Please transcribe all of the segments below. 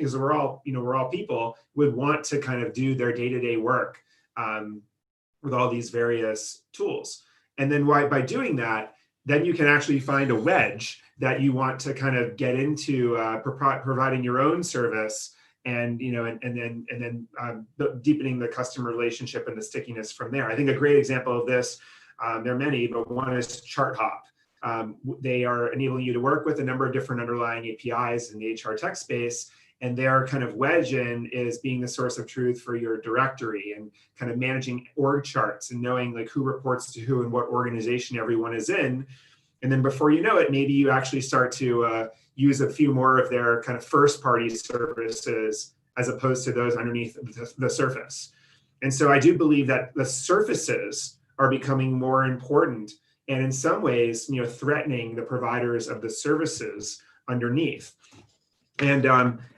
because we're all people, would want to kind of do their day-to-day work with all these various tools. And then by doing that, then you can actually find a wedge that you want to kind of get into providing your own service, and then deepening the customer relationship and the stickiness from there. I think a great example of this, there are many, but one is ChartHop. They are enabling you to work with a number of different underlying APIs in the HR tech space, and their kind of wedge in is being the source of truth for your directory and kind of managing org charts and knowing like who reports to who and what organization everyone is in. And then before you know it, maybe you actually start to use a few more of their kind of first party services as opposed to those underneath the surface. And so I do believe that the surfaces are becoming more important, and in some ways, threatening the providers of the services underneath. And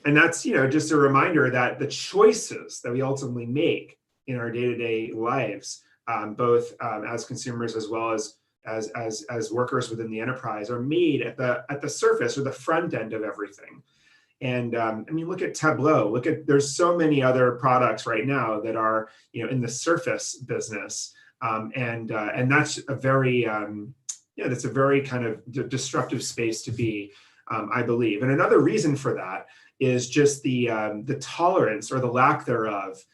that's, just a reminder that the choices that we ultimately make in our day-to-day lives, both as consumers as well as workers within the enterprise, are made at the surface or the front end of everything. And look at Tableau. There's so many other products right now that are, in the surface business, and that's a very that's a very kind of destructive space to be. I believe. And another reason for that is just the tolerance or the lack thereof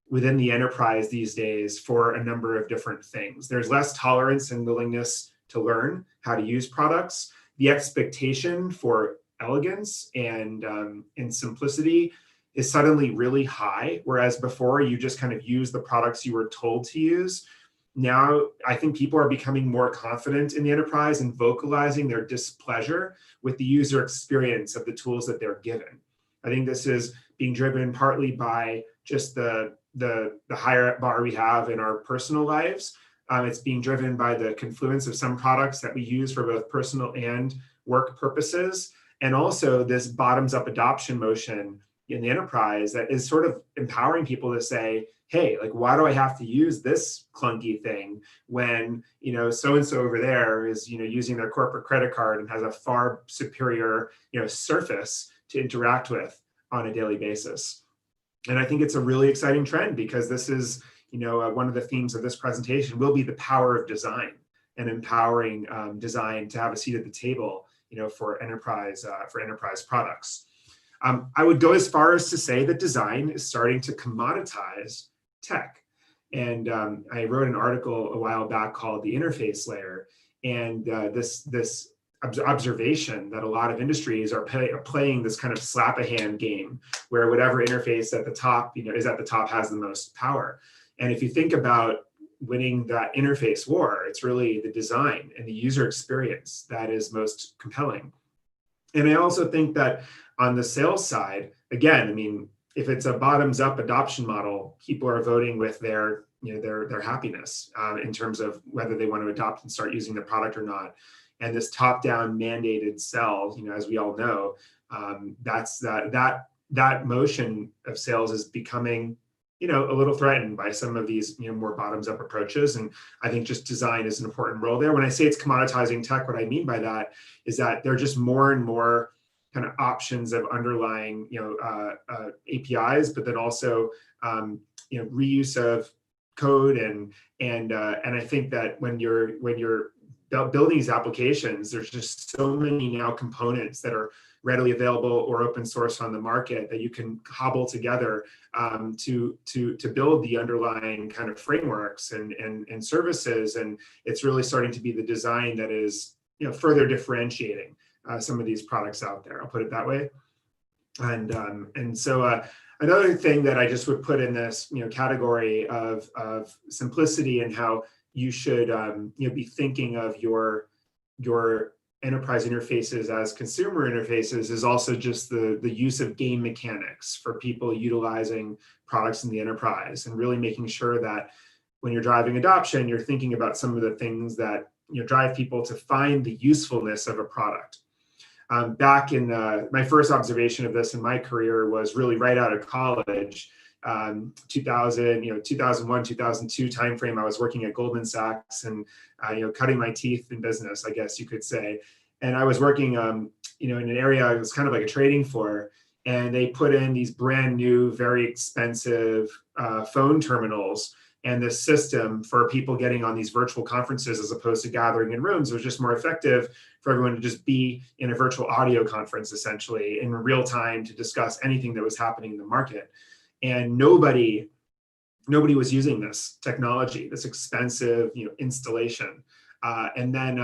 within the enterprise these days for a number of different things. There's less tolerance and willingness to learn how to use products. The expectation for elegance and simplicity is suddenly really high, whereas before you just kind of use the products you were told to use. Now, I think people are becoming more confident in the enterprise and vocalizing their displeasure with the user experience of the tools that they're given. I think this is being driven partly by just the higher bar we have in our personal lives. It's being driven by the confluence of some products that we use for both personal and work purposes, and also this bottoms-up adoption motion in the enterprise that is sort of empowering people to say, hey, like, why do I have to use this clunky thing when, so-and-so over there is, using their corporate credit card and has a far superior, surface to interact with on a daily basis. And I think it's a really exciting trend, because this is, one of the themes of this presentation will be the power of design and empowering design to have a seat at the table, for enterprise products. I would go as far as to say that design is starting to commoditize tech. And I wrote an article a while back called The Interface Layer. And this observation that a lot of industries are playing this kind of slap a hand game, where whatever interface at the top, is at the top has the most power. And if you think about winning that interface war, it's really the design and the user experience that is most compelling. And I also think that on the sales side, again, if it's a bottoms-up adoption model, people are voting with their happiness in terms of whether they want to adopt and start using the product or not. And this top-down mandated sell, as we all know, that motion of sales is becoming, a little threatened by some of these, more bottoms-up approaches. And I think just design is an important role there. When I say it's commoditizing tech, what I mean by that is that there are just more and more kind of options of underlying, APIs, but then also, reuse of code and I think that when you're building these applications, there's just so many now components that are readily available or open source on the market that you can cobble together to build the underlying kind of frameworks and services. And it's really starting to be the design that is, further differentiating some of these products out there. I'll put it that way. And so another thing that I just would put in this, category of simplicity and how you should, be thinking of your enterprise interfaces as consumer interfaces is also just the use of game mechanics for people utilizing products in the enterprise, and really making sure that when you're driving adoption, you're thinking about some of the things that drive people to find the usefulness of a product. Back in my first observation of this in my career was really right out of college, 2001, 2002 timeframe. I was working at Goldman Sachs and cutting my teeth in business, I guess you could say. And I was working, in an area it was kind of like a trading floor, and they put in these brand new, very expensive phone terminals. And the system for people getting on these virtual conferences as opposed to gathering in rooms was just more effective for everyone to just be in a virtual audio conference, essentially, in real time to discuss anything that was happening in the market. And nobody was using this technology, this expensive, installation. And then,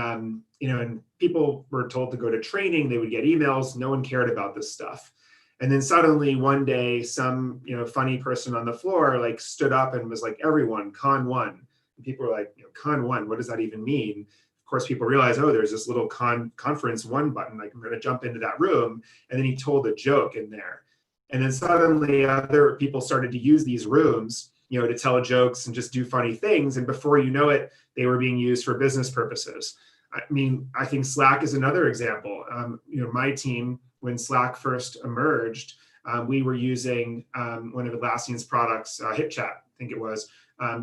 and people were told to go to training, they would get emails, no one cared about this stuff. And then suddenly one day, some funny person on the floor like stood up and was like, everyone, con one. And people were like, con one, what does that even mean? Of course, people realize, oh, there's this little conference one button, like I'm going to jump into that room. And then he told a joke in there. And then suddenly other people started to use these rooms, to tell jokes and just do funny things. And before you know it, they were being used for business purposes. I mean, I think Slack is another example. My team, when Slack first emerged, we were using one of Atlassian's products, HipChat, I think it was,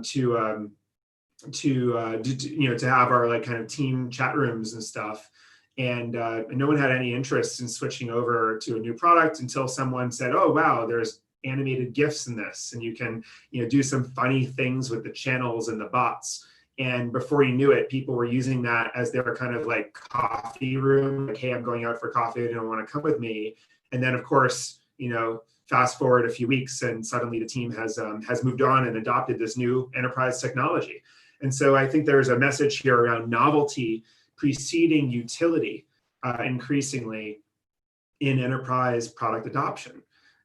to have our like kind of team chat rooms and stuff. And no one had any interest in switching over to a new product until someone said, "Oh wow, there's animated GIFs in this, and you can do some funny things with the channels and the bots." And before you knew it, people were using that as their kind of like coffee room. Like, hey, I'm going out for coffee. They don't want to come with me. And then, of course, fast forward a few weeks, and suddenly the team has moved on and adopted this new enterprise technology. And so I think there's a message here around novelty preceding utility increasingly in enterprise product adoption.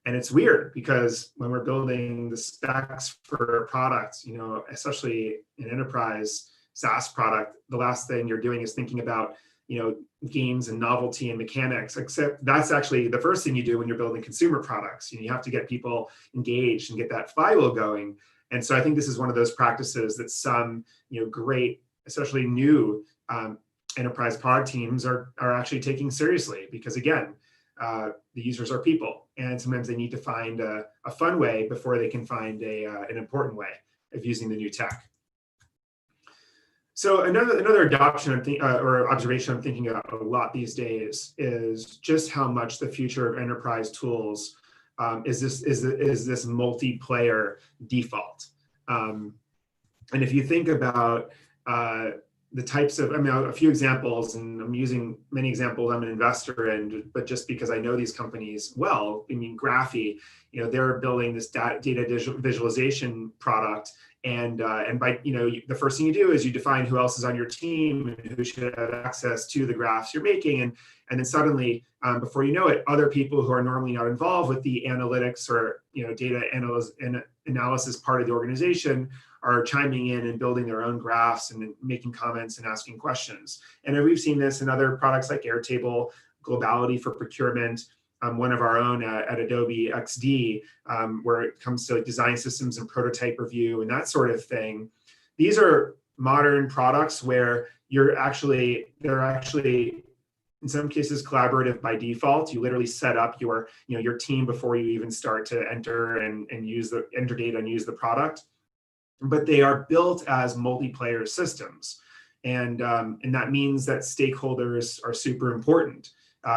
And it's weird because when we're building the specs for products, especially an enterprise SaaS product, the last thing you're doing is thinking about, games and novelty and mechanics, except that's actually the first thing you do when you're building consumer products. You have to get people engaged and get that flywheel going. And so I think this is one of those practices that some, great, especially new enterprise product teams are actually taking seriously, because again, the users are people, and sometimes they need to find a fun way before they can find an important way of using the new tech. So another adoption or observation I'm thinking about a lot these days is just how much the future of enterprise tools is this multiplayer default. And if you think about the types of, a few examples, and I'm using many examples I'm an investor in, but just because I know these companies well, Graphy, they're building this data then product. And by, the first thing you do is you define who else is on your team and who should have access to the graphs you're making. And then suddenly, before you know it, other people who are normally not involved with the analytics or, data analysis part of the organization are chiming in and building their own graphs and making comments and asking questions. And we've seen this in other products like Airtable, Globality for procurement, one of our own at Adobe XD, where it comes to design systems and prototype review and that sort of thing. These are modern products where they're actually in some cases collaborative by default. You literally set up your team before you even start to enter data and use the product. But they are built as multiplayer systems, and that means that stakeholders are super important.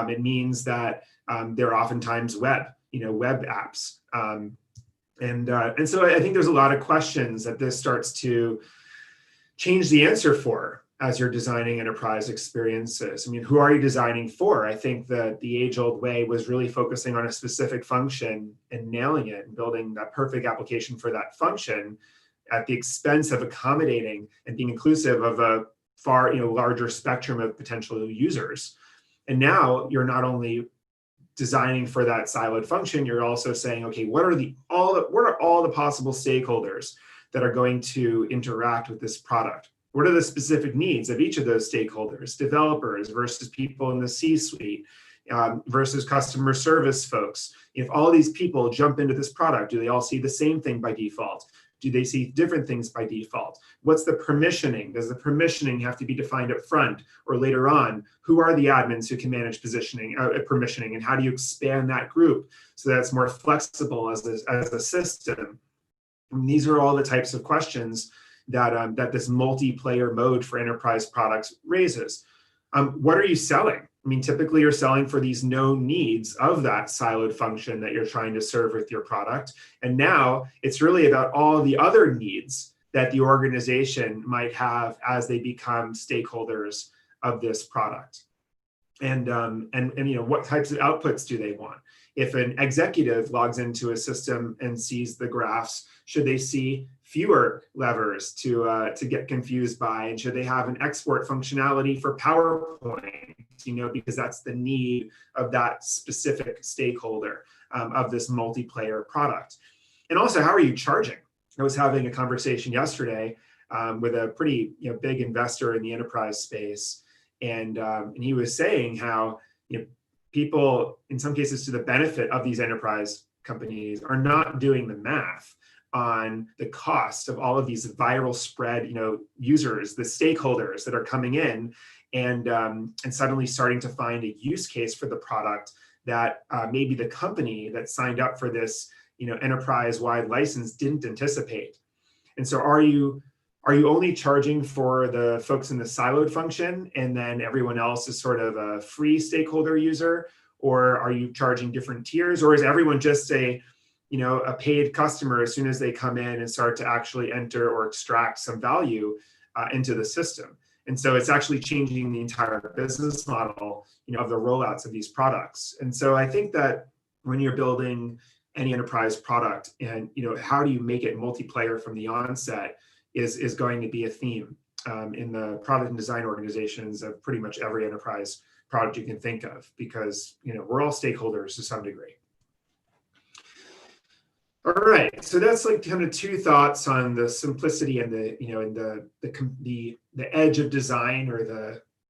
It means that they're oftentimes web apps, and so I think there's a lot of questions that this starts to change the answer for as you're designing enterprise experiences. Who are you designing for? I think that the age-old way was really focusing on a specific function and nailing it and building that perfect application for that function, at the expense of accommodating and being inclusive of a far larger spectrum of potential users. And now you're not only designing for that siloed function, you're also saying, okay, what are all the possible stakeholders that are going to interact with this product? What are the specific needs of each of those stakeholders? Developers versus people in the C-suite versus customer service folks. If all these people jump into this product, do they all see the same thing by default? Do they see different things by default? What's the permissioning? Does the permissioning have to be defined up front or later on? Who are the admins who can manage permissioning, and how do you expand that group so that it's more flexible as a system? And these are all the types of questions that this multiplayer mode for enterprise products raises. What are you selling? I mean, typically you're selling for these known needs of that siloed function that you're trying to serve with your product. And now it's really about all the other needs that the organization might have as they become stakeholders of this product. And what types of outputs do they want? If an executive logs into a system and sees the graphs, should they see fewer levers to get confused by? And should they have an export functionality for PowerPoint? Because that's the need of that specific stakeholder of this multiplayer product. And also, how are you charging? I was having a conversation yesterday with a pretty big investor in the enterprise space, and he was saying how people, in some cases to the benefit of these enterprise companies, are not doing the math on the cost of all of these viral spread users, the stakeholders that are coming in and suddenly starting to find a use case for the product that maybe the company that signed up for this enterprise-wide license didn't anticipate. And so are you only charging for the folks in the siloed function and then everyone else is sort of a free stakeholder user? Or are you charging different tiers? Or is everyone just a paid customer as soon as they come in and start to actually enter or extract some value into the system? And so it's actually changing the entire business model of the rollouts of these products. And so I think that when you're building any enterprise product and how do you make it multiplayer from the onset is going to be a theme in the product and design organizations of pretty much every enterprise product you can think of, because we're all stakeholders to some degree. All right, so that's like kind of two thoughts on the simplicity and the edge of design, or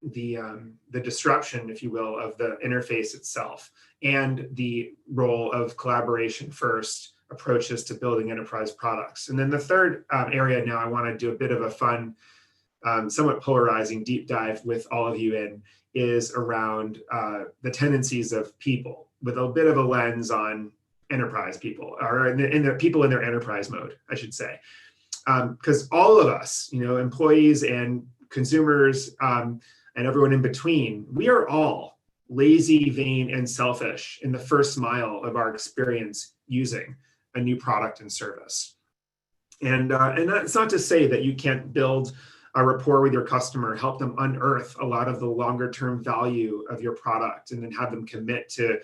the disruption, if you will, of the interface itself, and the role of collaboration first approaches to building enterprise products. And then the third area now I want to do a bit of a fun, somewhat polarizing deep dive with all of you in is around the tendencies of people, with a bit of a lens on enterprise people, or in the people in their enterprise mode, I should say. Because all of us, employees and consumers and everyone in between, we are all lazy, vain, and selfish in the first mile of our experience using a new product and service. And that's not to say that you can't build a rapport with your customer, help them unearth a lot of the longer term value of your product, and then have them commit to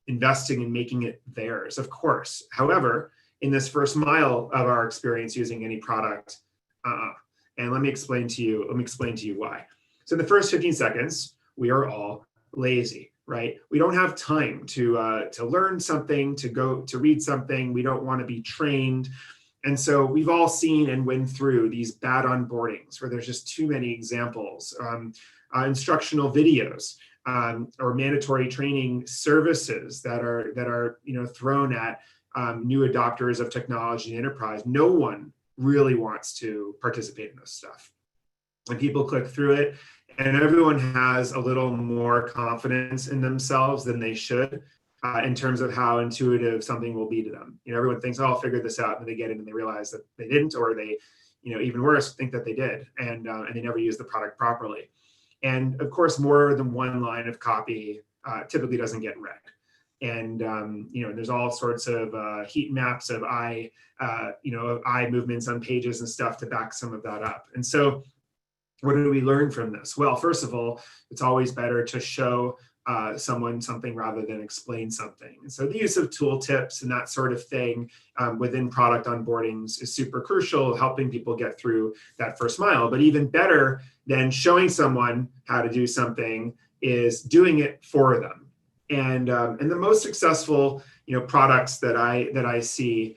investing and making it theirs, of course. However, in this first mile of our experience using any product, and let me explain to you why. So in the first 15 seconds, we are all lazy, right? We don't have time to learn something, to read something. We don't want to be trained. And so we've all seen and went through these bad onboardings where there's just too many examples, instructional videos, or mandatory training services that are thrown at new adopters of technology and enterprise. No one really wants to participate in this stuff. And people click through it, and everyone has a little more confidence in themselves than they should in terms of how intuitive something will be to them. Everyone thinks, oh, I'll figure this out, and they get in and they realize that they didn't, or they, even worse, think that they did, and they never use the product properly. And of course, more than one line of copy typically doesn't get read. And there's all sorts of heat maps of eye movements on pages and stuff to back some of that up. And so, what do we learn from this? Well, first of all, it's always better to show someone something rather than explain something. And so the use of tooltips and that sort of thing within product onboardings is super crucial, helping people get through that first mile. But even better than showing someone how to do something is doing it for them. And the most successful products that I see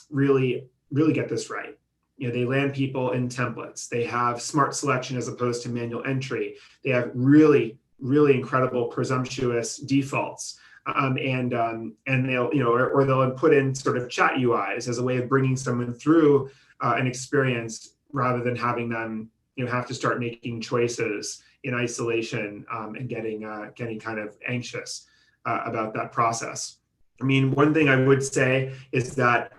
really get this right. They land people in templates. They have smart selection as opposed to manual entry. They have really incredible presumptuous defaults, and they'll they'll put in sort of chat UIs as a way of bringing someone through an experience rather than having them have to start making choices in isolation and getting kind of anxious about that process. I mean, one thing I would say is that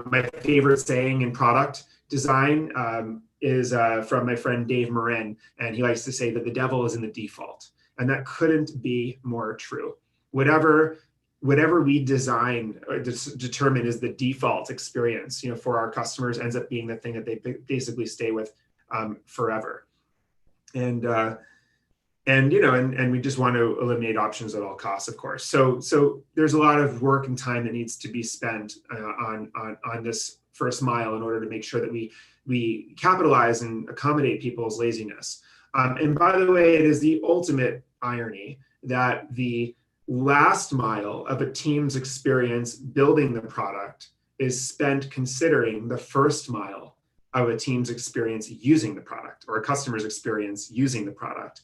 my favorite saying in product design is from my friend Dave Marin, and he likes to say that the devil is in the default. And that couldn't be more true. Whatever we design or determine is the default experience, for our customers ends up being the thing that they basically stay with forever. And we just want to eliminate options at all costs, of course. So there's a lot of work and time that needs to be spent on this first mile in order to make sure that we capitalize and accommodate people's laziness. And by the way, it is the ultimate irony that the last mile of a team's experience building the product is spent considering the first mile of a team's experience using the product, or a customer's experience using the product.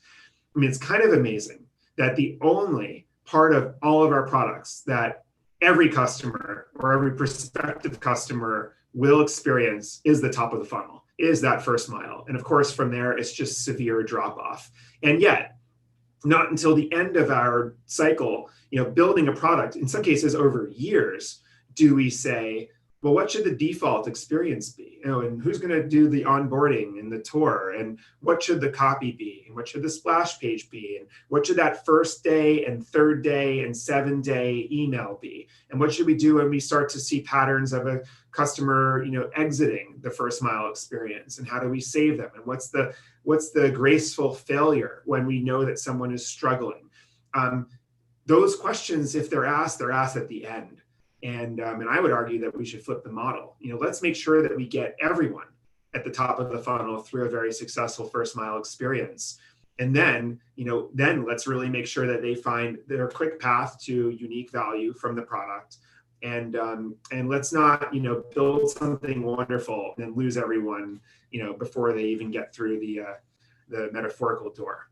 I mean, it's kind of amazing that the only part of all of our products that every customer or every prospective customer will experience is the top of the funnel, is that first mile. And of course, from there, it's just severe drop off. And yet, not until the end of our cycle, building a product, in some cases over years, do we say, well, what should the default experience be? And who's going to do the onboarding and the tour? And what should the copy be? And what should the splash page be? And what should that first day and third day and 7-day email be? And what should we do when we start to see patterns of a customer, exiting the first mile experience? And how do we save them? And what's the graceful failure when we know that someone is struggling? Those questions, if they're asked at the end. And I would argue that we should flip the model. Let's make sure that we get everyone at the top of the funnel through a very successful first mile experience. And then, then let's really make sure that they find their quick path to unique value from the product. And let's not, build something wonderful and then lose everyone, before they even get through the metaphorical door.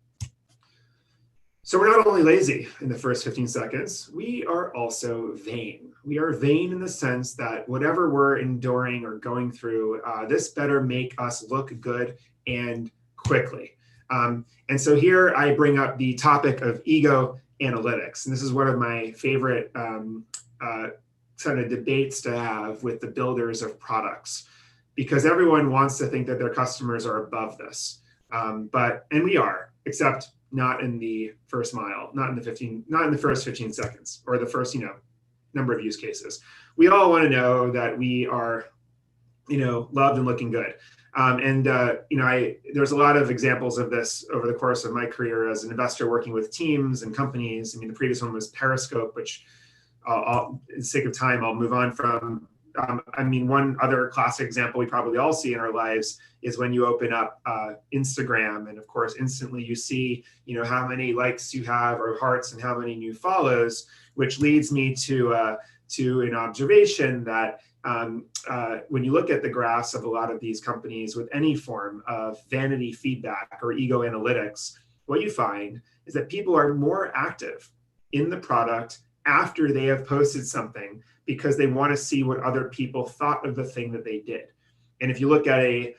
So we're not only lazy in the first 15 seconds, we are also vain. We are vain in the sense that whatever we're enduring or going through, this better make us look good and quickly. And so here I bring up the topic of ego analytics. And this is one of my favorite kind of debates to have with the builders of products, because everyone wants to think that their customers are above this. And we are, except not in the first mile, not in the first 15 seconds or the first, number of use cases. We all want to know that we are, loved and looking good. There's a lot of examples of this over the course of my career as an investor working with teams and companies. I mean, the previous one was Periscope, which for the sake of time, I'll move on from. One other classic example we probably all see in our lives is when you open up Instagram, and of course, instantly you see, how many likes you have or hearts and how many new follows, which leads me to an observation that when you look at the graphs of a lot of these companies with any form of vanity feedback or ego analytics, what you find is that people are more active in the product after they have posted something because they want to see what other people thought of the thing that they did. And if you look at a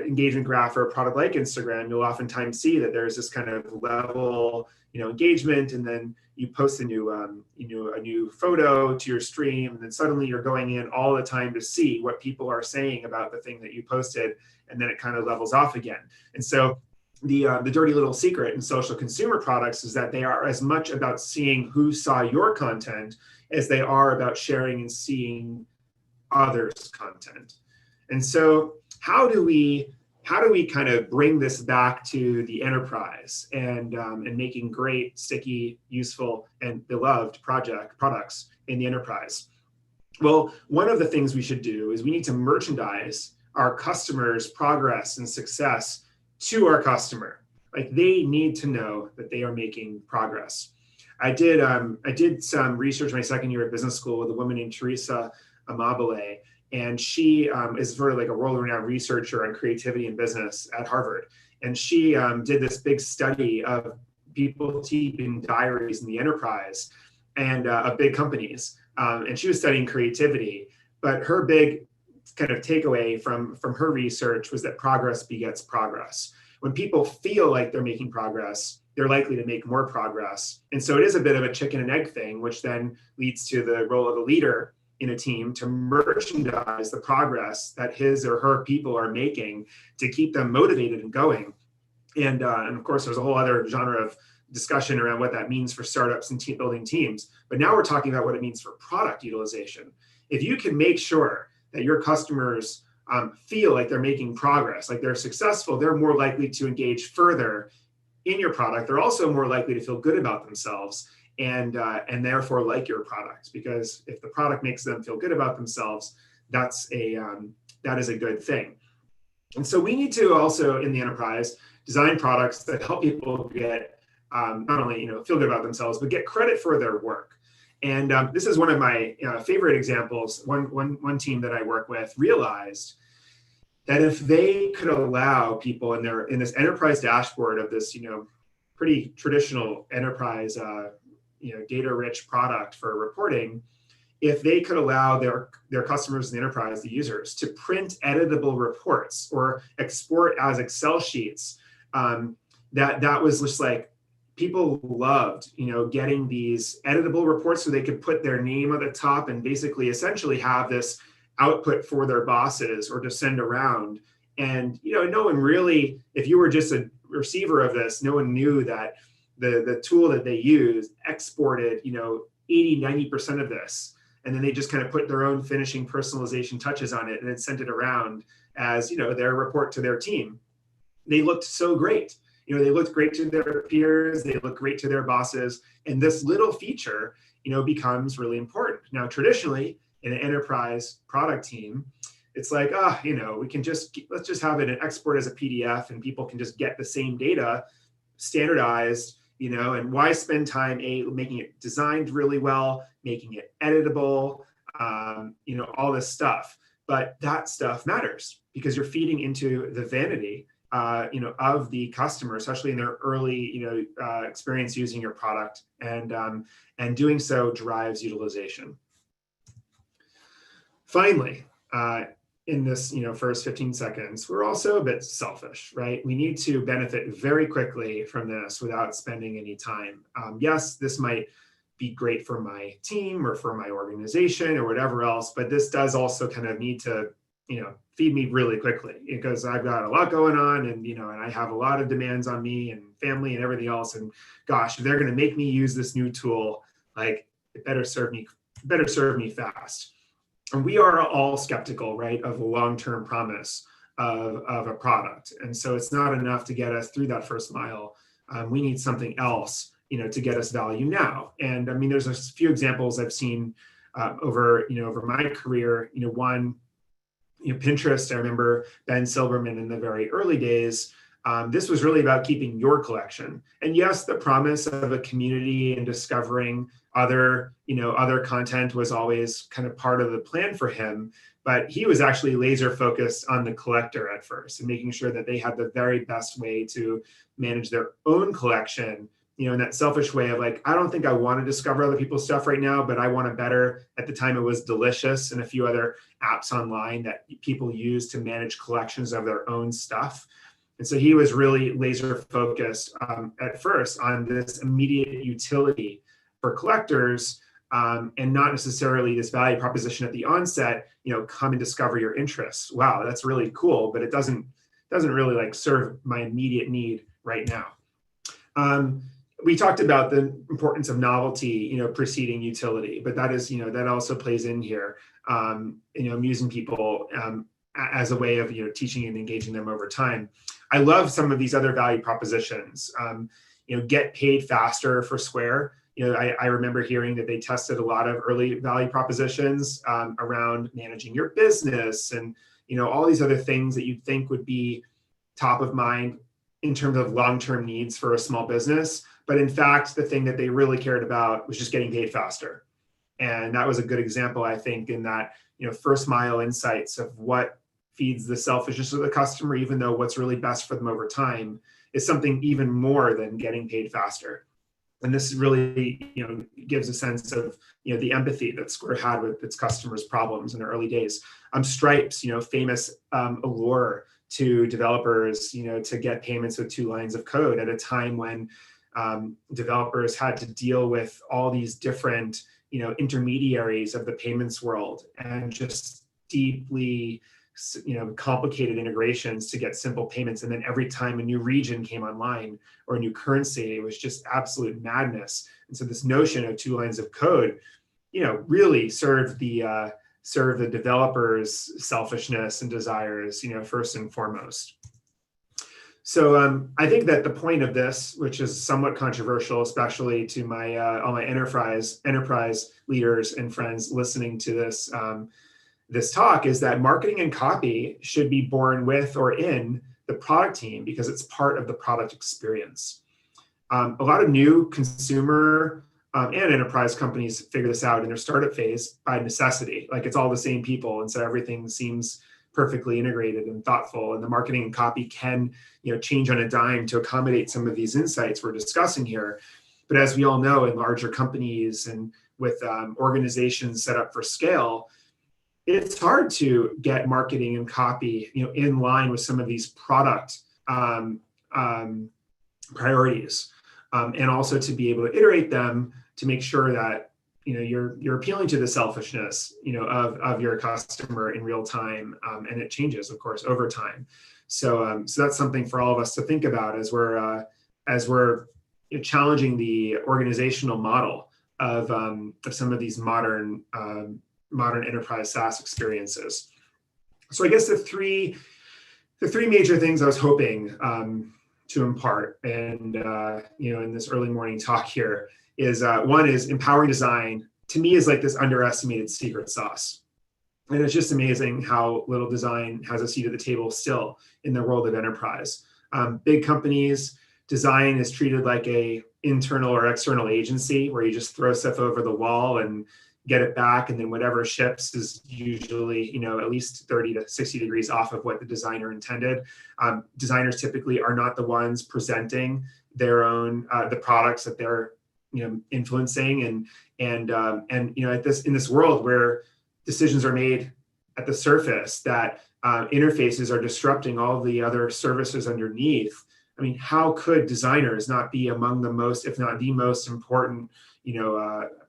engagement graph for a product like Instagram, you'll oftentimes see that there's this kind of level, engagement, and then you post a new photo to your stream, and then suddenly you're going in all the time to see what people are saying about the thing that you posted, and then it kind of levels off again. And so the dirty little secret in social consumer products is that they are as much about seeing who saw your content as they are about sharing and seeing others' content. And so how do we kind of bring this back to the enterprise and making great, sticky, useful, and beloved products in the enterprise? Well, one of the things we should do is we need to merchandise our customers' progress and success to our customer. Like, they need to know that they are making progress. I did some research my second year at business school with a woman named Teresa Amabile, and she is sort of like a world-renowned researcher on creativity and business at Harvard. And she did this big study of people keeping diaries in the enterprise and of big companies. And she was studying creativity, but her big kind of takeaway from her research was that progress begets progress. When people feel like they're making progress, they're likely to make more progress. And so it is a bit of a chicken and egg thing, which then leads to the role of a leader in a team to merchandise the progress that his or her people are making to keep them motivated and going. And of course, there's a whole other genre of discussion around what that means for startups and team building teams. But now we're talking about what it means for product utilization. If you can make sure that your customers feel like they're making progress, like they're successful, they're more likely to engage further in your product. They're also more likely to feel good about themselves and therefore like your product, because if the product makes them feel good about themselves, that is a good thing. And so we need to also, in the enterprise, design products that help people get not only feel good about themselves, but get credit for their work. And this is one of my favorite examples. One team that I work with realized that if they could allow people in this enterprise dashboard of this pretty traditional enterprise data-rich product for reporting, if they could allow their customers in the enterprise, the users, to print editable reports or export as Excel sheets, that was just like, people loved, getting these editable reports so they could put their name at the top and basically essentially have this output for their bosses or to send around. And, no one really, if you were just a receiver of this, no one knew that the tool that they used exported, 80, 90% of this. And then they just kind of put their own finishing personalization touches on it and then sent it around as, their report to their team. They looked so great. They looked great to their peers, they looked great to their bosses, and this little feature, becomes really important. Now, traditionally, in an enterprise product team, it's like, we can let's just have it and export as a PDF, and people can just get the same data standardized, and why spend time making it designed really well, making it editable, all this stuff. But that stuff matters because you're feeding into the vanity of the customer, especially in their early, experience using your product, and doing so drives utilization. Finally, in this, first 15 seconds, we're also a bit selfish, right? We need to benefit very quickly from this without spending any time. Yes, this might be great for my team or for my organization or whatever else, but this does also kind of need to feed me really quickly because I've got a lot going on and, and I have a lot of demands on me and family and everything else. And gosh, if they're going to make me use this new tool, like it better serve me fast. And we are all skeptical, right, of the long-term promise of a product. And so it's not enough to get us through that first mile. We need something else, to get us value now. And I mean, there's a few examples I've seen over my career. One, Pinterest, I remember Ben Silberman in the very early days. This was really about keeping your collection. And yes, the promise of a community and discovering other content was always kind of part of the plan for him. But he was actually laser focused on the collector at first and making sure that they had the very best way to manage their own collection, in that selfish way of like, I don't think I want to discover other people's stuff right now, but I want to better. At the time, it was Delicious and a few other apps online that people use to manage collections of their own stuff. And so he was really laser focused at first on this immediate utility for collectors, and not necessarily this value proposition at the onset, come and discover your interests. Wow, that's really cool, but it doesn't really like serve my immediate need right now. We talked about the importance of novelty, preceding utility, but that is, that also plays in here, amusing people as a way of, teaching and engaging them over time. I love some of these other value propositions. Get paid faster for Square. I remember hearing that they tested a lot of early value propositions around managing your business and, all these other things that you'd think would be top of mind in terms of long-term needs for a small business. But in fact, the thing that they really cared about was just getting paid faster. And that was a good example, I think, in that, first mile insights of what feeds the selfishness of the customer, even though what's really best for them over time is something even more than getting paid faster. And this really, gives a sense of, the empathy that Square had with its customers' problems in the early days. Stripe's, famous allure to developers, to get payments with 2 lines of code at a time when developers had to deal with all these different, intermediaries of the payments world and just deeply complicated integrations to get simple payments. And then every time a new region came online or a new currency, it was just absolute madness. And so this notion of 2 lines of code, really served the developers' selfishness and desires, first and foremost. So I think that the point of this, which is somewhat controversial, especially to my all my enterprise leaders and friends listening to this talk, is that marketing and copy should be born with or in the product team because it's part of the product experience. A lot of new consumer and enterprise companies figure this out in their startup phase by necessity. Like, it's all the same people, and so everything seems perfectly integrated and thoughtful. And the marketing and copy can, change on a dime to accommodate some of these insights we're discussing here. But as we all know, in larger companies and with organizations set up for scale, it's hard to get marketing and copy, in line with some of these product priorities, and also to be able to iterate them to make sure that you're appealing to the selfishness of your customer in real time, and it changes, of course, over time. So that's something for all of us to think about as we're challenging the organizational model of some of these modern enterprise SaaS experiences. So I guess the three major things I was hoping to impart, and in this early morning talk here, is one is empowering design. To me, is like this underestimated secret sauce, and it's just amazing how little design has a seat at the table still in the world of enterprise. Big companies, design is treated like a internal or external agency where you just throw stuff over the wall and get it back, and then whatever ships is usually at least 30 to 60 degrees off of what the designer intended. Designers typically are not the ones presenting their own the products that they're influencing, and in this world where decisions are made at the surface, that interfaces are disrupting all the other services underneath. I mean, how could designers not be among the most, if not the most important,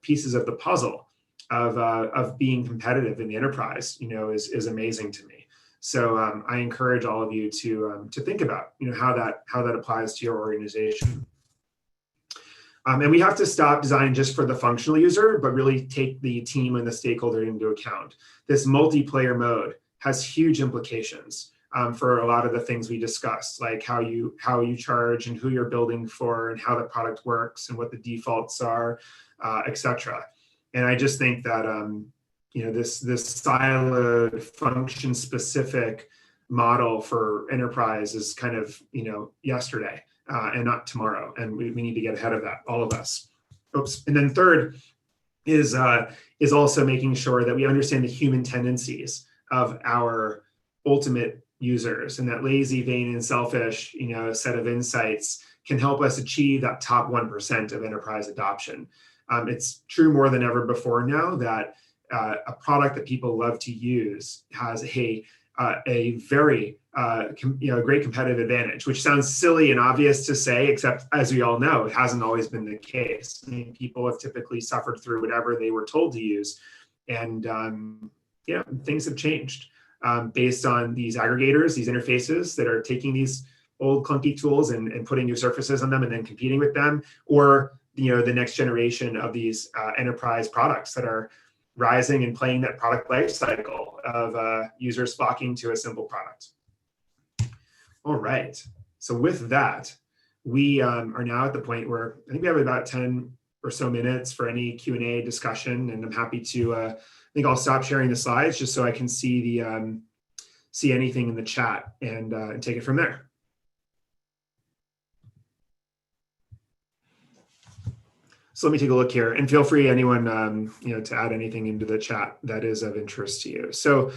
pieces of the puzzle of being competitive in the enterprise? Is amazing to me. So I encourage all of you to think about how that applies to your organization. And we have to stop designing just for the functional user, but really take the team and the stakeholder into account. This multiplayer mode has huge implications for a lot of the things we discussed, like how you charge and who you're building for and how the product works and what the defaults are, etc. And I just think that this siloed function-specific model for enterprise is kind of yesterday. And not tomorrow, and we need to get ahead of that, all of us. Oops. And then third is also making sure that we understand the human tendencies of our ultimate users, and that lazy, vain, and selfish, set of insights can help us achieve that top 1% of enterprise adoption. It's true more than ever before now that a product that people love to use has a very great competitive advantage, which sounds silly and obvious to say, except as we all know, it hasn't always been the case. I mean, people have typically suffered through whatever they were told to use, and things have changed based on these aggregators, these interfaces that are taking these old clunky tools and putting new surfaces on them and then competing with them, or the next generation of these enterprise products that are rising and playing that product life cycle of users flocking to a simple product. All right. So with that, we are now at the point where I think we have about 10 or so minutes for any Q&A discussion, and I'm happy to. I think I'll stop sharing the slides just so I can see see anything in the chat and take it from there. So let me take a look here, and feel free, anyone, to add anything into the chat that is of interest to you. So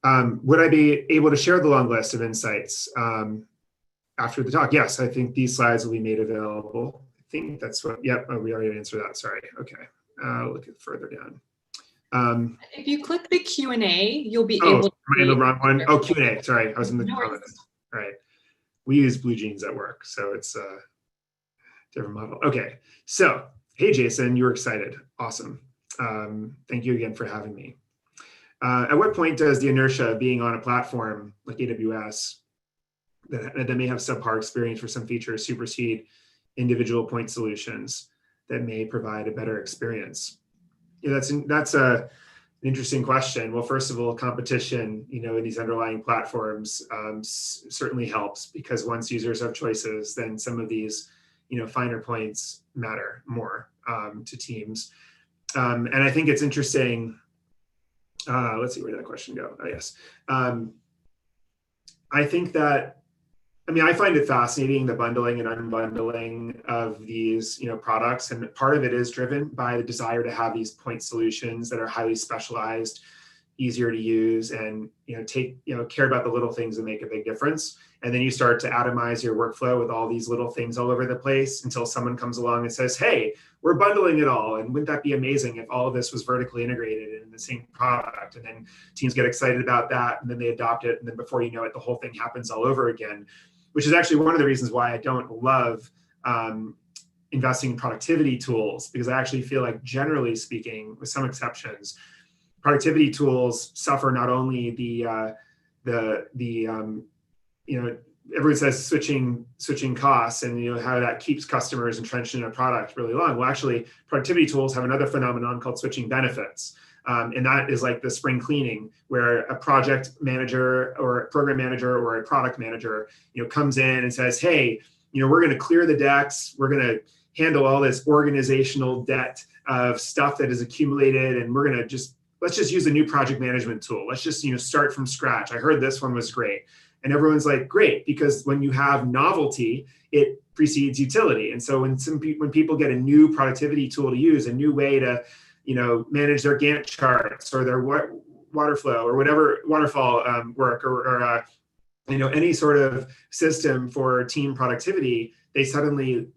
would I be able to share the long list of insights after the talk? Yes, I think these slides will be made available. I think that's what, yep, we already answered that, sorry. Okay, look at further down. If you click the Q&A, you'll be able to. Am I in the wrong one? Oh, Q&A, sorry, I was in the comments. All right, we use Blue Jeans at work, so it's different model. Okay, so hey Jason, you were excited. Awesome. Thank you again for having me. At what point does the inertia of being on a platform like AWS that may have subpar experience for some features supersede individual point solutions that may provide a better experience? Yeah, that's an interesting question. Well, first of all, competition, in these underlying platforms certainly helps, because once users have choices, then some of these, finer points matter more to teams. And I think it's interesting. Let's see, where did that question go? Oh, yes. I think that, I find it fascinating, the bundling and unbundling of these, products. And part of it is driven by the desire to have these point solutions that are highly specialized, easier to use, and, care about the little things that make a big difference. And then you start to atomize your workflow with all these little things all over the place until someone comes along and says, hey, we're bundling it all. And wouldn't that be amazing if all of this was vertically integrated in the same product? And then teams get excited about that, and then they adopt it. And then before you know it, the whole thing happens all over again, which is actually one of the reasons why I don't love investing in productivity tools, because I actually feel like, generally speaking, with some exceptions, productivity tools suffer not only everyone says switching costs, and how that keeps customers entrenched in a product really long. Well, actually, productivity tools have another phenomenon called switching benefits. And that is like the spring cleaning, where a project manager or a program manager or a product manager, comes in and says, hey, we're going to clear the decks. We're going to handle all this organizational debt of stuff that is accumulated. And we're going to let's just use a new project management tool. Let's just, start from scratch. I heard this one was great. And everyone's like, great, because when you have novelty, it precedes utility. And so when people get a new productivity tool to use, a new way to manage their Gantt charts or their water flow or whatever waterfall work or any sort of system for team productivity, they suddenly,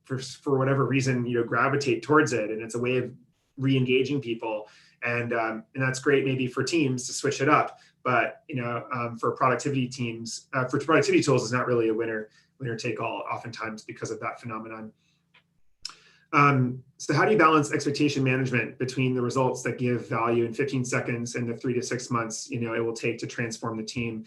for whatever reason, gravitate towards it. And it's a way of re-engaging people. And that's great maybe for teams to switch it up. But, for productivity teams, for productivity tools, is not really a winner take all, oftentimes, because of that phenomenon. So how do you balance expectation management between the results that give value in 15 seconds and the 3 to 6 months, it will take to transform the team?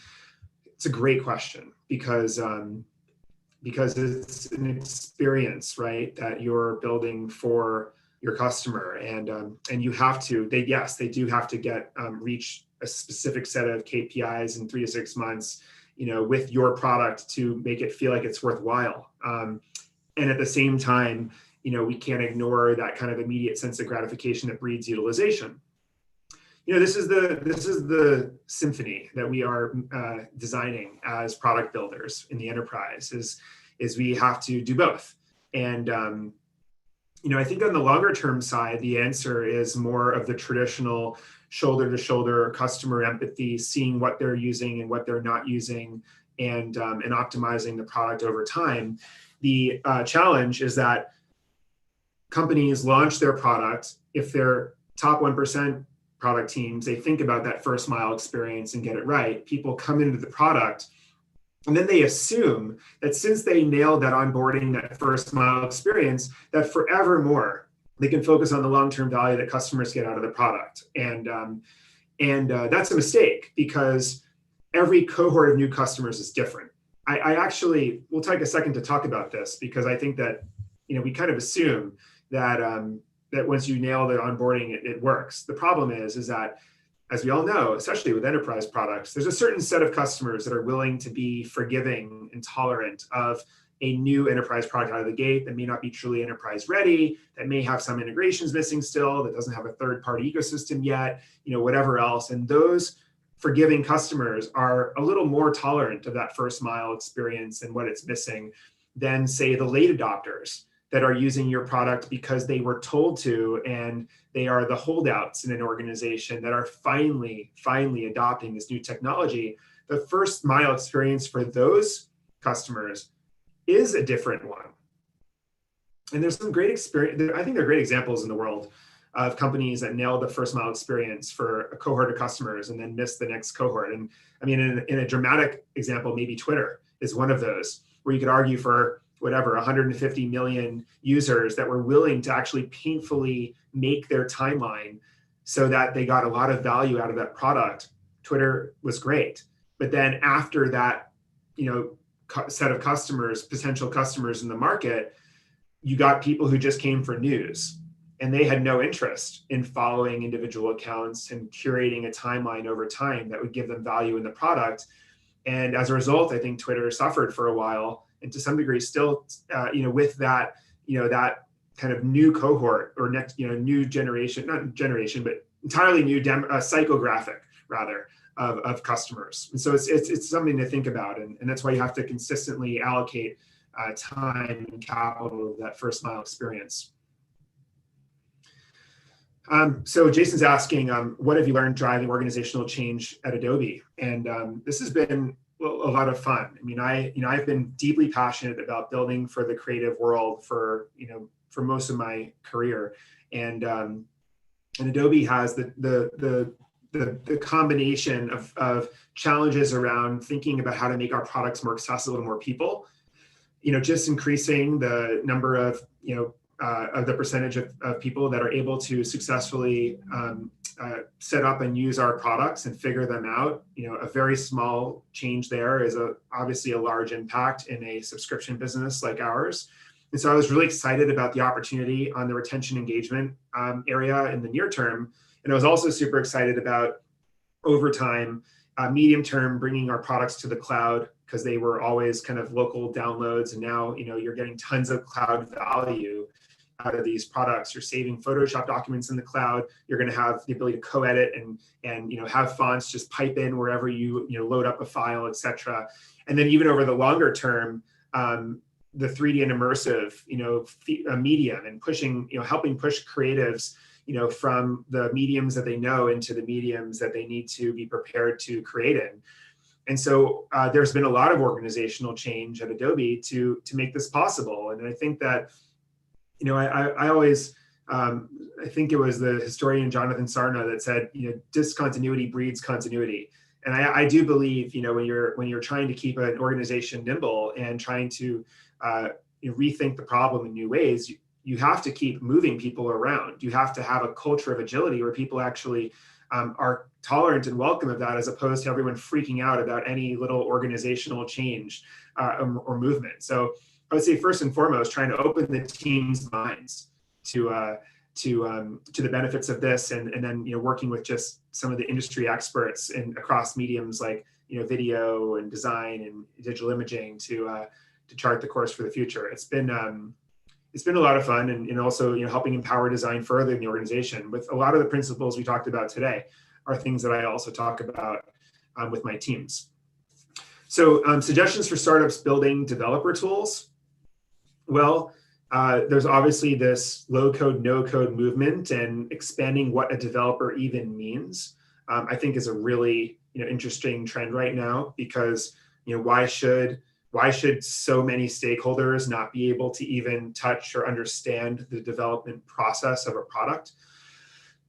It's a great question, because it's an experience, right, that you're building for your customer, and you have to. They do have to get reach a specific set of KPIs in 3 to 6 months, with your product to make it feel like it's worthwhile. And at the same time, we can't ignore that kind of immediate sense of gratification that breeds utilization. This is the symphony that we are designing as product builders in the enterprise. Is we have to do both. And I think on the longer term side, the answer is more of the traditional shoulder to shoulder customer empathy, seeing what they're using and what they're not using, and optimizing the product over time. The challenge is that companies launch their product. If they're top 1% product teams, they think about that first mile experience and get it right. People come into the product, and then they assume that since they nailed that onboarding, that first mile experience, that forevermore they can focus on the long-term value that customers get out of the product. And that's a mistake, because every cohort of new customers is different. I actually, we'll take a second to talk about this, because I think that, we kind of assume that that once you nail the onboarding, it works. The problem is that, as we all know, especially with enterprise products, there's a certain set of customers that are willing to be forgiving and tolerant of a new enterprise product out of the gate that may not be truly enterprise ready, that may have some integrations missing still, that doesn't have a third-party ecosystem yet, whatever else. And those forgiving customers are a little more tolerant of that first mile experience and what it's missing than, say, the late adopters that are using your product because they were told to, and they are the holdouts in an organization that are finally adopting this new technology. The first mile experience for those customers is a different one. And there's some great experience. I think there are great examples in the world of companies that nailed the first mile experience for a cohort of customers and then missed the next cohort. And I mean, in a dramatic example, maybe Twitter is one of those, where you could argue for whatever, 150 million users that were willing to actually painfully make their timeline so that they got a lot of value out of that product, Twitter was great. But then after that, set of customers, potential customers in the market, you got people who just came for news, and they had no interest in following individual accounts and curating a timeline over time that would give them value in the product. And as a result, I think Twitter suffered for a while, and to some degree still, with that, that kind of new cohort or next, new generation, not generation, but entirely new psychographic rather of customers. And so it's something to think about, and that's why you have to consistently allocate time and capital to that first mile experience. So Jason's asking, what have you learned driving organizational change at Adobe? And this has been a lot of fun. I mean, I've been deeply passionate about building for the creative world for most of my career, and Adobe has the combination of challenges around thinking about how to make our products more accessible to more people. Just increasing the number of the percentage of people that are able to successfully set up and use our products and figure them out. A very small change there is obviously a large impact in a subscription business like ours. And so I was really excited about the opportunity on the retention engagement area in the near term. And I was also super excited about over time, medium term, bringing our products to the cloud, because they were always kind of local downloads. And now, you're getting tons of cloud value out of these products. You're saving Photoshop documents in the cloud. You're going to have the ability to co-edit and have fonts just pipe in wherever you load up a file, etc. And then even over the longer term, the 3D and immersive medium, and pushing, helping push creatives from the mediums that they know into the mediums that they need to be prepared to create in. And so there's been a lot of organizational change at Adobe to make this possible. And I think that, I always, I think it was the historian Jonathan Sarna that said, discontinuity breeds continuity. And I do believe, when you're trying to keep an organization nimble and trying to rethink the problem in new ways, you have to keep moving people around. You have to have a culture of agility where people actually are tolerant and welcome of that, as opposed to everyone freaking out about any little organizational change or movement. So I would say first and foremost, trying to open the team's minds to the benefits of this, and then working with just some of the industry experts and across mediums like video and design and digital imaging to chart the course for the future. It's been a lot of fun, and also helping empower design further in the organization. With a lot of the principles we talked about today are things that I also talk about with my teams. So suggestions for startups building developer tools. Well, there's obviously this low code, no code movement, and expanding what a developer even means, I think is a really interesting trend right now, because why should so many stakeholders not be able to even touch or understand the development process of a product?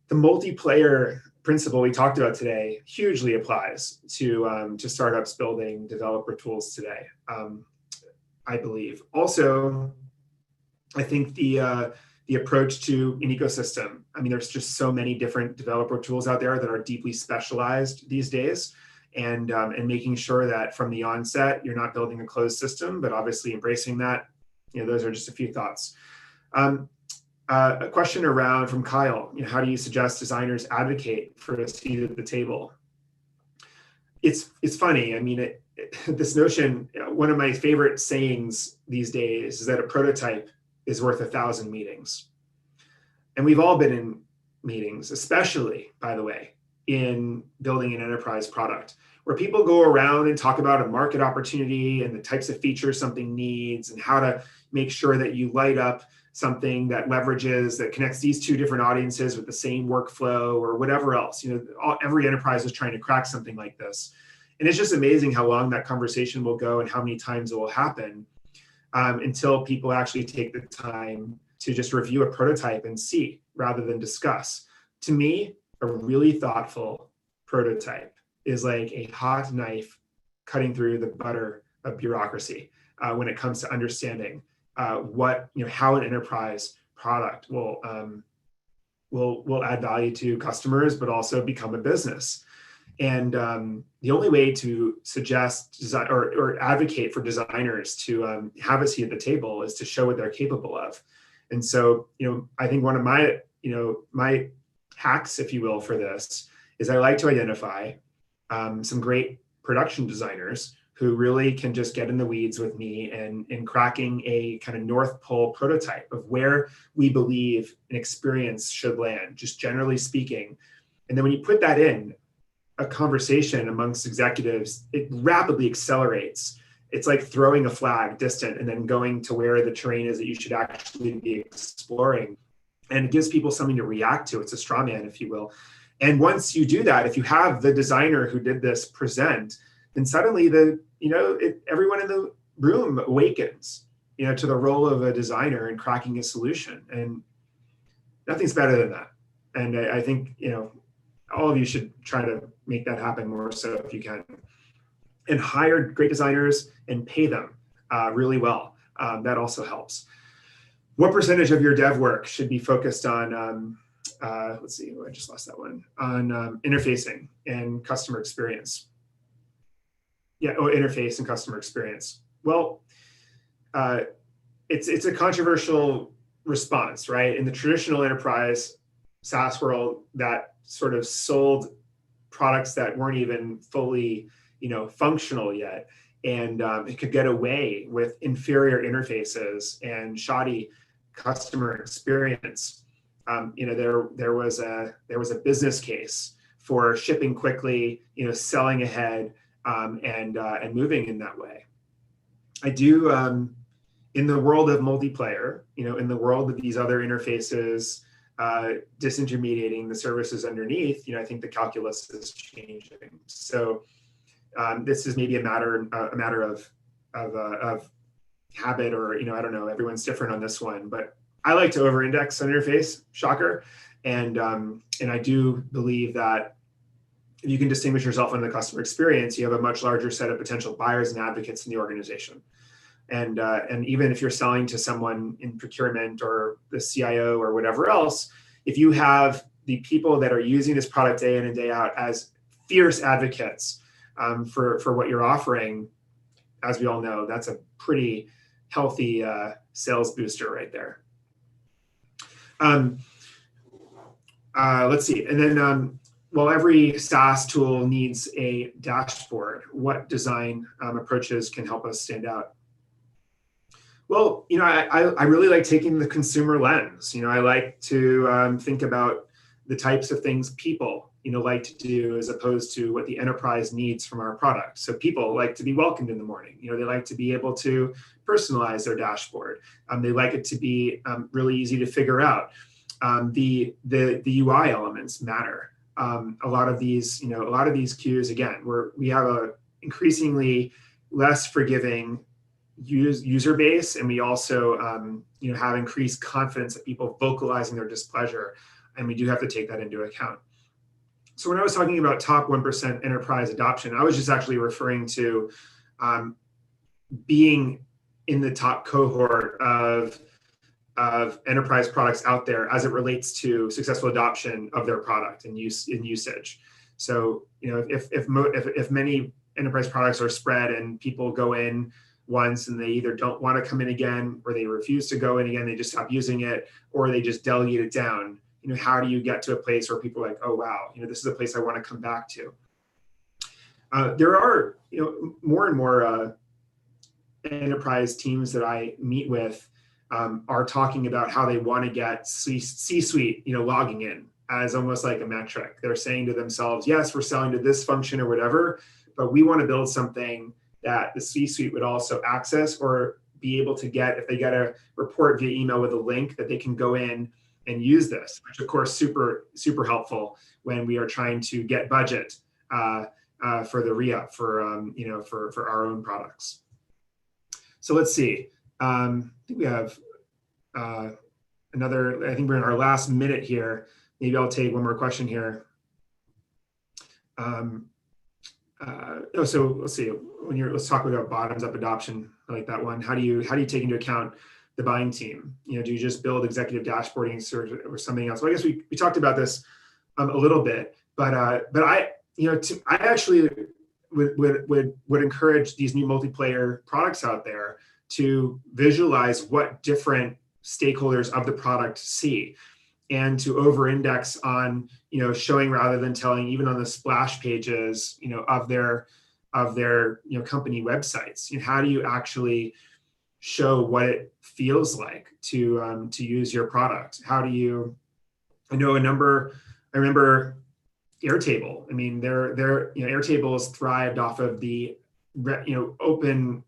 The multiplayer principle we talked about today hugely applies to startups building developer tools today, I believe. Also, I think the approach to an ecosystem. I mean, there's just so many different developer tools out there that are deeply specialized these days. And making sure that from the onset, you're not building a closed system, but obviously embracing that. Those are just a few thoughts. A question from Kyle, how do you suggest designers advocate for a seat at the table? It's funny. I mean, this notion, one of my favorite sayings these days is that a prototype is worth 1,000 meetings. And we've all been in meetings, especially, by the way, in building an enterprise product, where people go around and talk about a market opportunity and the types of features something needs, and how to make sure that you light up something that that connects these two different audiences with the same workflow or whatever else. Every enterprise is trying to crack something like this. And it's just amazing how long that conversation will go and how many times it will happen until people actually take the time to just review a prototype and see rather than discuss. To me, a really thoughtful prototype is like a hot knife cutting through the butter of bureaucracy when it comes to understanding how an enterprise product will will add value to customers, but also become a business. And the only way to suggest design or advocate for designers to have a seat at the table is to show what they're capable of. And so, I think one of my, my hacks, if you will, for this is I like to identify some great production designers who really can just get in the weeds with me and in cracking a kind of North Pole prototype of where we believe an experience should land, just generally speaking. And then when you put that in a conversation amongst executives, it rapidly accelerates. It's like throwing a flag distant and then going to where the terrain is that you should actually be exploring. And it gives people something to react to. It's a straw man, if you will. And once you do that, if you have the designer who did this present, then suddenly everyone in the room awakens, to the role of a designer and cracking a solution. And nothing's better than that. And I think, all of you should try to make that happen more so if you can. And hire great designers and pay them really well. That also helps. What percentage of your dev work should be focused on, let's see, I just lost that one, on interfacing and customer experience? Interface and customer experience. Well, it's a controversial response, right? In the traditional enterprise SaaS world, that sort of sold products that weren't even fully, functional yet, and it could get away with inferior interfaces and shoddy customer experience. There was a business case for shipping quickly, selling ahead, and moving in that way. I do, in the world of multiplayer, in the world of these other interfaces, disintermediating the services underneath, I think the calculus is changing. So this is maybe a matter of habit, or I don't know. Everyone's different on this one, but I like to over-index on interface. Shocker, and I do believe that if you can distinguish yourself in the customer experience, you have a much larger set of potential buyers and advocates in the organization. And even if you're selling to someone in procurement or the CIO or whatever else, if you have the people that are using this product day in and day out as fierce advocates for what you're offering, as we all know, that's a pretty healthy sales booster right there. Let's see, and then well, every SaaS tool needs a dashboard. What design approaches can help us stand out? Well, I really like taking the consumer lens. I like to think about the types of things people, like to do as opposed to what the enterprise needs from our product. So people like to be welcomed in the morning. They like to be able to personalize their dashboard. They like it to be really easy to figure out. The UI elements matter. A lot of these cues, again, we have a increasingly less forgiving user base, and we also have increased confidence of people vocalizing their displeasure, and we do have to take that into account. So when I was talking about top 1% enterprise adoption, I was just actually referring to being in the top cohort of enterprise products out there as it relates to successful adoption of their product and usage. So if many enterprise products are spread and people go in once and they either don't want to come in again, or they refuse to go in again, they just stop using it, or they just delegate it down, how do you get to a place where people are like, oh wow, this is a place I want to come back to? There are more and more enterprise teams that I meet with are talking about how they want to get C-suite, logging in as almost like a metric. They're saying to themselves, yes, we're selling to this function or whatever, but we want to build something that the C-suite would also access or be able to get if they get a report via email with a link that they can go in and use this, which of course super helpful when we are trying to get budget for the re-up for our own products. So let's see. I think we have another. I think we're in our last minute here. Maybe I'll take one more question here. So let's see. Let's talk about bottoms-up adoption. I like that one. How do you take into account the the buying team? Do you just build executive dashboarding or something else? Well, I guess we talked about this a little bit, but I I actually would encourage these new multiplayer products out there to visualize what different stakeholders of the product see, and to over-index on showing rather than telling, even on the splash pages of their company websites. How do you actually show what it feels like to use your product? How do you? I remember Airtable. I mean, Airtable has thrived off of the open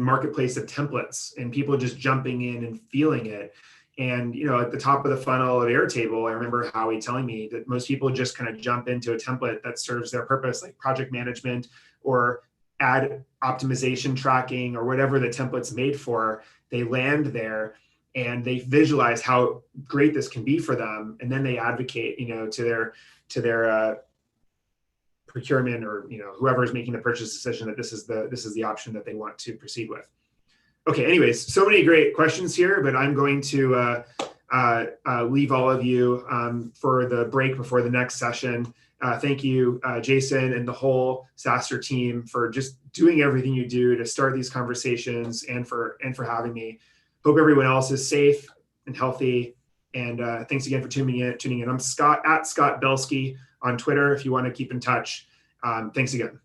marketplace of templates and people just jumping in and feeling it. And at the top of the funnel of Airtable, I remember Howie telling me that most people just kind of jump into a template that serves their purpose, like project management or ad optimization tracking or whatever the template's made for. They land there and they visualize how great this can be for them, and then they advocate to their procurement or whoever is making the purchase decision that this is the option that they want to proceed with. Okay, anyways, so many great questions here, but I'm going to leave all of you for the break before the next session. Thank you, Jason, and the whole SaaStr team for just doing everything you do to start these conversations and for having me. Hope everyone else is safe and healthy. And thanks again for tuning in. I'm Scott at Scott Belsky on Twitter if you want to keep in touch. Thanks again.